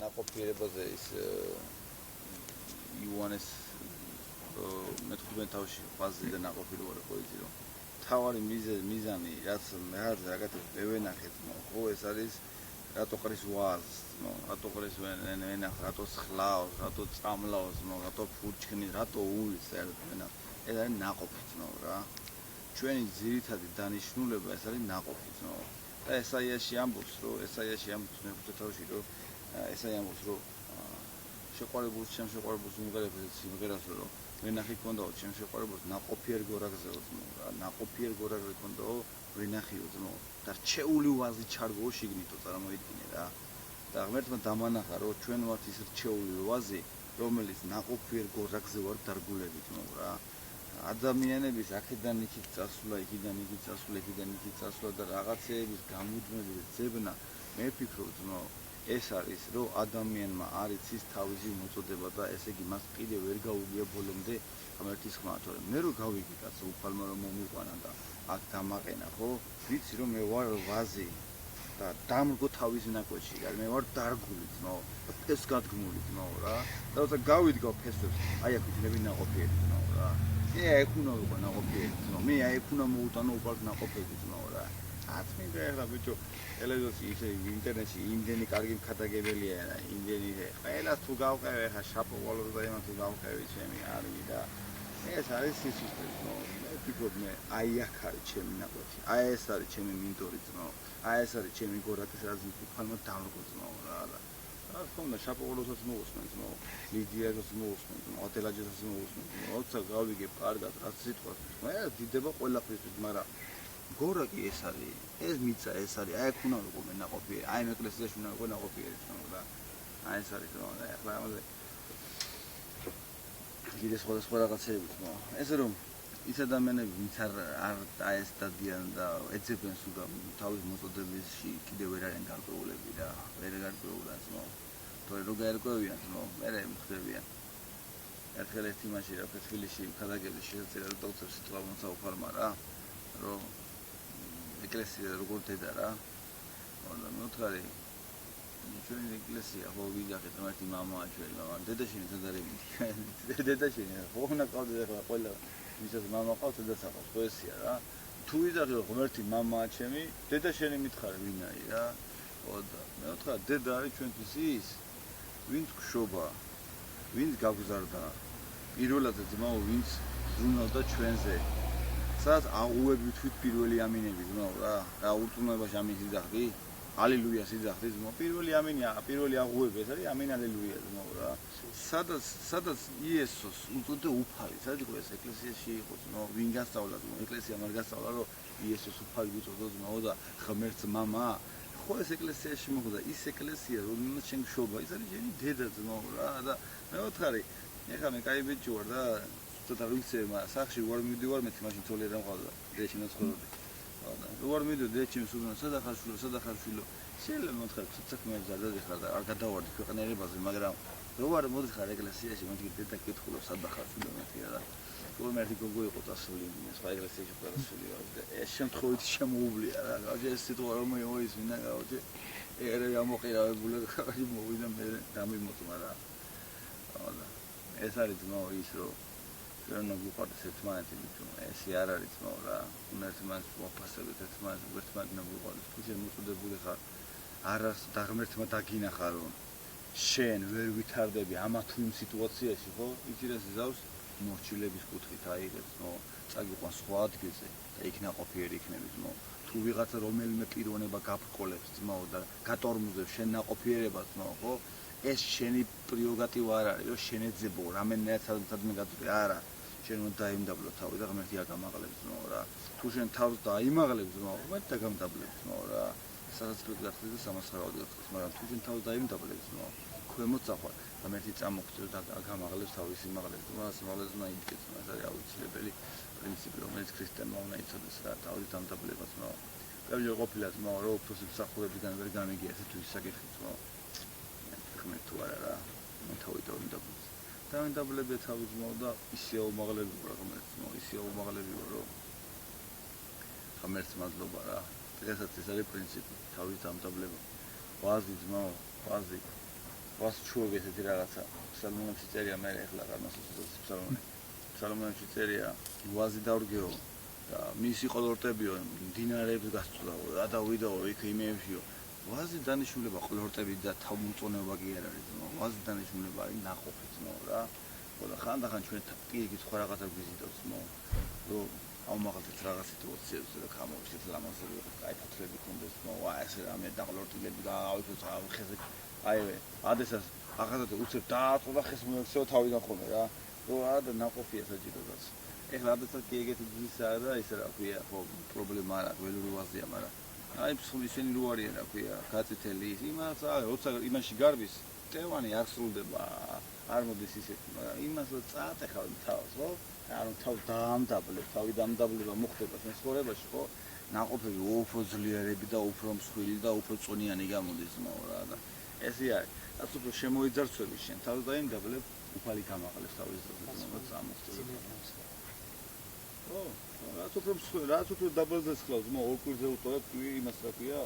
ნაყოფიერებაზე ის იოანეს მე-15 თავში ყვაზე და ნაყოფი რო არა ყოიცი რომ თავარი მიზანი რაც რაღაცა ევენახეთ ხო ეს არის რატო ყრის ვაზს რატო ყრის ვენახ რატო ხლავს რატო წამლავს რატო ფურჩქნის რატო უვლის ენა ეს არის ნაყოფი რა ჩვენი ძირითადი დანიშნულება ეს არის ნაყოფი და ესაიაში ამბობს რომ მე-15 თავში რომ ესაი ამბობს რომ შეყვარებულს ჩემ შეყვარებულს უმღერებს სიმღერას რომ ვენახი ქონდაო ჩემ შეყვარებულს ნაყოფიერ გორაგზეო რა ნაყოფიერ გორაგზე ქონდაო ვენახიო და რჩეული ვაზი ჩარგო შიგნითო წარმოიდგინე რა და ღმერთმა დამანახა რომ ჩვენ ვართ ის რჩეული ვაზი რომელიც ნაყოფიერ გორაგზე ვარ დარგულებით რა ადამიანების აქედან იქით წასვლა იქიდან იქით წასვლა და რაღაცეების გამუდმებით ძებნა მე ვფიქრობ ეს არის რომ ადამიანმა არ იცის თავისი მოწოდება და ესე იგი მას კიდევ ვერ გაუგია ბოლომდე ღმერთის ხმა თორემ მე რო გავიგე კაცო უფალმა რომ მომიყვანა და აქ დამაყენა ხო ვიცი რომ მე ვარ ვაზი და დამრგო თავის ნაკვეთში რა მე ვარ დარგული ეს გადგმული რა და როცა გავიდგავ ფესვებს აი აქ ვიქნები ნაყოფიერი რა მე აქ უნდა ვიყო ნაყოფიერი მე აქ უნდა მოუტანო უბრალოდ ნაყოფიერი რა აწმინდა ეხლა ბიჭო ტელევიზორში ისე ინტერნეტში იმდენი კარგი ქადაგებელია იმდენი ყველას თუ გავყევ ეხლა შაპოვალოს და იმან თუ გავყევი ჩემი არის და ეს არის სიცოცხლე მე ვფიქრობ მე აი აქ არის ჩემი ნაკვეთი აი ეს არის ჩემი მინტორი აი ეს არის ჩემი გორაკის რაზმი უფალმა დამრგო რა რა თქმა შაპოვალოსაც მოусმენ ლიდიასაც მოусმენ ოტელაჯესაც მოусმენ როცა გავიგებ კარგად რა სიტყვას მე დიდება ყველაფრისთვის მაგრამ გორაკი ეს არის ეს მიწა ეს არის აი აქ უნდა ვიყო მე ნაყოფიერი აი მე ეკლესიაში უნდა ვიყო ნაყოფიერი და აი ეს არის და ახლა ამაზე კიდე სხვა რაღაცეები ესე რომ ის ადამიანები ვინც არ აი ეს დადიან და ეძებენ სულ თავის მოწოდებებში კიდე ვერ არიან გარკვეულები და ვერ გარკვეულან თორე რო გაერკვევიან მე ხდებიან ერთხელ ერთი მაშინ რა თბილისში ქადაგების შეეწერა და უწევს სიტყვა მოცა უფალმა რა რომ ეკლესია როგორ დედა რა და მოთხარი ჩვენი ეკლესია ხო ვიძახეთ მარტი მამაა ჩვენი მამა დედაშენი სადარები დედაშენი ხო უნდა ყავდეს ახლა ყველა ვისაც მამა ყავს დედაც ყავს ხო ესია რა თუ ვიძახე ღმერთი მამაა ჩემი დედაშენი მითხარი ვინაი რა ხო და მე ვთქვა დედა არის ჩვენთვის ის ვინც გშობა ვინც გაგზარდა პირველად ძმაო ვინც ზრუნავდა ჩვენზე სადაც აღუები თვით პირველი ამინები რა ურწმუნოებაში ამის იძახდი ალილუიას იძახდი პირველი ამინია პირველი აღუები ეს არის ამინ ალილუია რა სადაც იესოს უწოდე უფალი სადაც იყო ეს ეკლესიაში იყო ვინ გასწავლა ეკლესია მაგ გასწავლა რომ იესოს უფალი უწოდო და ღმერთს მამა ხო ეს ეკლესიაში მოხდა ის ეკლესია რომელმაც შენ გშობა ის არის შენი დედა რა და მე ვთქარი ეხლა მე კაი ბიჭი ვარ და ცოტა ვიქცევა სახში ვარ მივდივარ მე მაშინ თოლი რა მყავდა დეჩინო ცხოვრობდი და ვარ მივდივარ დეჩინო სულნა სადახარშვილო შეიძლება მოთხარ ცოტა ხმე ზარდად ეხლა და არ გადავარდი ქვეყნიერებაზე მაგრამ რო ვარ მოთხარ ეკლესიაში მე დედა კითხულობ სადახარშვილო მე რა თუ მე გოგო იყო წასული სხვა ეკლესიაში ყველასული და ეს შემთხვევით შემოუვლია რა ეს სიტყვა რომ მოის ვინა გავჭე ერე ამოყირავებული ხარი მოვიდა მე დამიმოწმა რა ეს არის ძმაო ის რომ ჩვენ გვიყვარდეს ერთმანეთი ბიჭო ესე არ არის ძმაო რა უნდა ერთმანეთს ვაფასებთ ერთმანეთს გვიყვარდეს თუ შენ მოწოდებული ხარ არას და ღმერთმა დაგინახა რომ შენ ვერ ვითარდები ამა თუ იმ სიტუაციაში ხო იცი ზავს მორჩილების კუთხით აიღებს წაგიყვან სხვა ადგილზე და იქ ნაყოფიერი იქნები ძმაო თუ ვიღაცა რომელიმე პიროვნება გაბრკოლებს ძმაო და გატორმუზებს შენ ნაყოფიერებას ძმაო ხო ეს შენი პრეროგატივა არ არის რომ შენ ეძებო რამენაცადმე გადაწყვეტ არა შენ უნდა დაიმდაბლო თავი და ღმერთი აგამაღლებს ძმაო რა თუ შენ თავს დაიმაღლებს ძმაო ღმერთი დაგამდაბლებს ძმაო რა სადაც გაგახსნეს და სამასხარავად გახსნეს მაგრამ თუ შენ თავს დაიმდაბლებს ძმაო ქვემოთ წახვარ ღმერთი წამოგწევს და აგამაღლებს თავის იმაღლებს და სიმაღლეს უნდა იდეც ეს არის აუცილებელი პრინციპი რომელიც ქრისტიანმა უნდა იცოდეს რა თავის დამდაბლებას ძმაო გამიჯო ყოფილა ძმაო რომ უფროსი მსახურებიდან ვერ გამიგია ესე თუ ის საკითხი ძმაო მე თუ არა რა მე თავი დავინდაბლებს დავინდაბლები თავი ძმაო და ისე აუმაღლები ვარ ღმერთს ძმაო ისე აუმაღლები ვარ რომ ღმერთს მადლობა რა დღესაც ეს არის პრინციპი თავის დამდაბლება ვაზი ძმაო ვაზი ვას ჩუოგი ესეთი რაღაცა ფსალმუნებში წერია მე ეხლა განმასწორებს ფსალმუნებში წერია ვაზი დავრგეო და მისი ყოლორტებიო მდინარეებს გასწვდაო და დავიდაო იქ იმეებშიო ვაზი დანიშნულება ყოლორტები და თავმოწონება კი არ არის ძმაო ვაზი დანიშნულება არის ნაყოფი ძმაო რა და ხანდახან ჩვენ პირიქით სხვა რაღაცა გვიზიდავს ძმაო რომ ავმაღალდეთ რაღაცით ოცებს და გამოვისეთ ლამაზები კაი ფოთლები ქონდეს ძმაო აი ესე რამე დაყოლორტილები და ავიფოთ ხეზე აივე ადესას ახლა უცებ დააწოდა ხეს მოექცევა თავიდან ხოლმე რა რომ არა და ნაყოფია საჭიროებაც ეხლა ადესაც კი ეგეთი ძისაა და ისე რა ქვია ხო პრობლემა არა ველური ვაზია მაგრამ აი ისინი რო არიან რა ქვია გაწითელი იმას როცა იმაში გარბის ტევანი არ სრულდება არ მოდის ისეთი მაგრამ იმას რო წაატეხავ თავს ხო არ თავს დაამდაბლებ თავი დამდაბლება მოხდება ცხოვრებაში ხო ნაყოფები უფრო ძლიერები და უფრო მსხვილი და უფრო წონიანი გამოდის მოო რა და ესე არის რაც უფრო შემოიძარცვები შენ თავს დაიმდაბლებ უფალი გამაყლებს თავის დროზე წამოსწრებს ო რაც უფრო დაბალდეს ხლავს მო ორ კვირზე უტოვებ იმას რა ქვია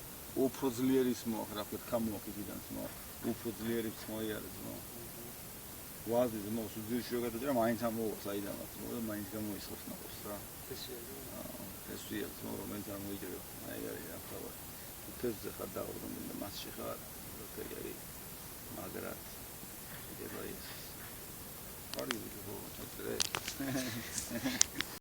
უფრო ძლიერის მო რა ქვია გამოვაკიდიდან მო უფრო ძლიერის მოიარეს მო ვაზის მო სუძირ შეგადაჭრა მაინც ამოვა საიდანაც მო და მაინც გამოისხობს ნაყოფს რა ესია მო რომელიც არ მოიჭრება აი რა ხარ თესზე ხარ დავრდომი და მასში ხარ კაი მაგრამ შეიძლება ის კარგი ვიდეო ჩაწერე